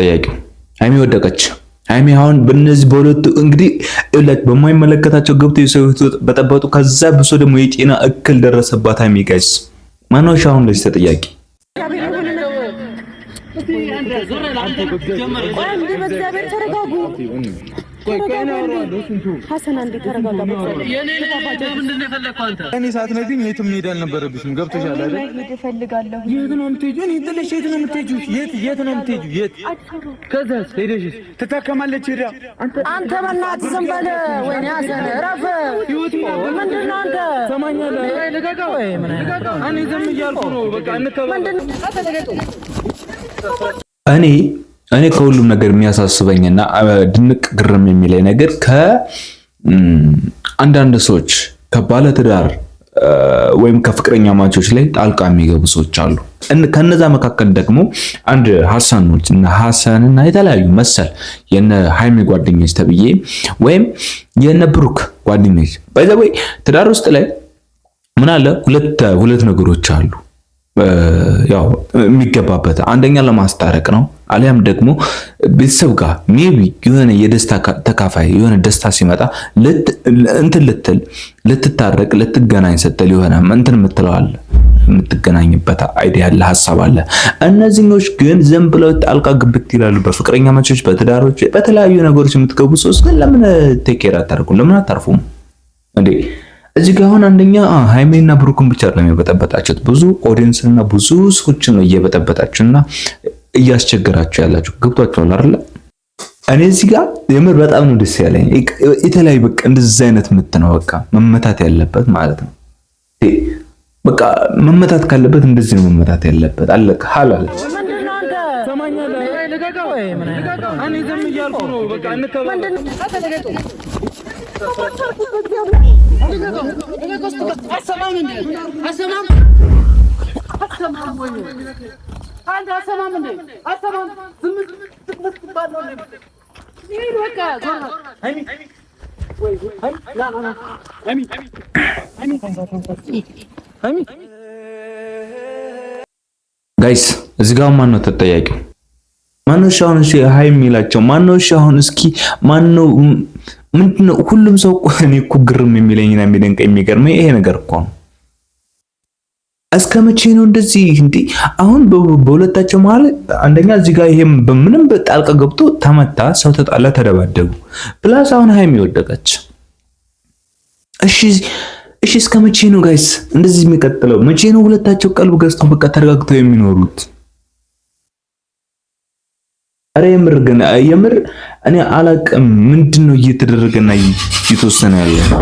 ተጠያቂው ሃይሚ ወደቀች። ሃይሚ አሁን በእነዚህ በሁለቱ እንግዲህ እለት በማይመለከታቸው ገብተው የሰው ህይወት በጠበጡ ከዛ ብሶ ደግሞ የጤና እክል ደረሰባት ሃይሚ። ጋይስ ማነው አሁን ለዚህ ተጠያቂ? ሐሰን አንዴ ተረጋጋ። እኔ ሳትነግሪኝ የትም መሄድ አልነበረብሽም። ገብቶሻል አይደል? መሄድ እፈልጋለሁ። የት ነው የምትሄጂው? እኔ ጥለሽ የት ነው የምትሄጂው? የት ነው የምትሄጂው? የት? ከዛስ ሄደሽ ትታከማለች ሄዳ። አንተ በእናትህ ዝም በል። ወይኔ ሐሰን እረፍ። ምንድን ነው አንተ? ሰማኛለህ? ልቀቀው። እኔ ዝም እያልኩ ነው። በቃ እንተባበል። እኔ ከሁሉም ነገር የሚያሳስበኝና ድንቅ ግርም የሚለኝ ነገር ከአንዳንድ ሰዎች ከባለትዳር ወይም ከፍቅረኛ ማቾች ላይ ጣልቃ የሚገቡ ሰዎች አሉ። ከነዛ መካከል ደግሞ አንድ ሐሰንና የተለያዩ መሰል የነ ሃይሚ ጓደኞች ተብዬ ወይም የነ ብሩክ ጓደኞች ባይዘው ትዳር ውስጥ ላይ ምን አለ ሁለት ነገሮች አሉ። ያው የሚገባበት አንደኛ ለማስታረቅ ነው። አሊያም ደግሞ ቤተሰብ ጋር ሜቢ የሆነ የደስታ ተካፋይ የሆነ ደስታ ሲመጣ ልትታረቅ ልትገናኝ ስትል የሆነ እንትን የምትለዋል የምትገናኝበት አይዲያ ያለ ሐሳብ አለ። እነዚህኞች ግን ዝም ብለው ጣልቃ ግብት ይላሉ። በፍቅረኛ ማቾች፣ በትዳሮች፣ በተለያዩ ነገሮች የምትገቡ ሰዎች ግን ለምን ቴክ ኬር አታደርጉም? ለምን አታርፉም እንዴ? እዚህ ጋር አሁን አንደኛ ሃይሜና ብሩክን ብቻ አይደለም የበጠበጣችሁት፣ ብዙ ኦዲየንስና ብዙ ሰዎችን ነው እየበጠበጣችሁና እያስቸገራችሁ ያላችሁ። ገብቷችኋል አይደል? እኔ እዚህ ጋር የምር በጣም ነው ደስ ያለኝ። የተለያዩ በቃ እንደዚህ አይነት ምት ነው በቃ መመታት ያለበት ማለት ነው። በቃ መመታት ካለበት እንደዚህ ነው መመታት ያለበት። አለቀ ሐላል ሰማኛለህ? ልቀቀው። እኔ ዝም እያልኩ ነው። በቃ እንተባበል። ጋይስ እዚህ ጋር ማን ነው ተጠያቂው? ማነው ሻውን ሃይሚ የሚላቸው? ማነው ሻውን? እስኪ ማነው? ምንድነው? ሁሉም ሰው እኔ እኮ ግርም የሚለኝና የሚደንቀኝ የሚገርመኝ ይሄ ነገር እኮ ነው። እስከ መቼ ነው እንደዚህ እንዴ? አሁን በሁለታቸው መሀል አንደኛ እዚህ ጋር ይሄም በምንም ጣልቃ ገብቶ ተመታ፣ ሰው ተጣላ፣ ተደባደቡ። ፕላስ አሁን ሃይሚ ወደቀች። እሺ እስከ መቼ ነው ጋይስ እንደዚህ የሚቀጥለው? መቼ ነው ሁለታቸው ቀልብ ገዝተው በቃ ተረጋግተው የሚኖሩት? አረ የምር እኔ አላቅም ምንድነው እየተደረገና እየተወሰነ ያለው?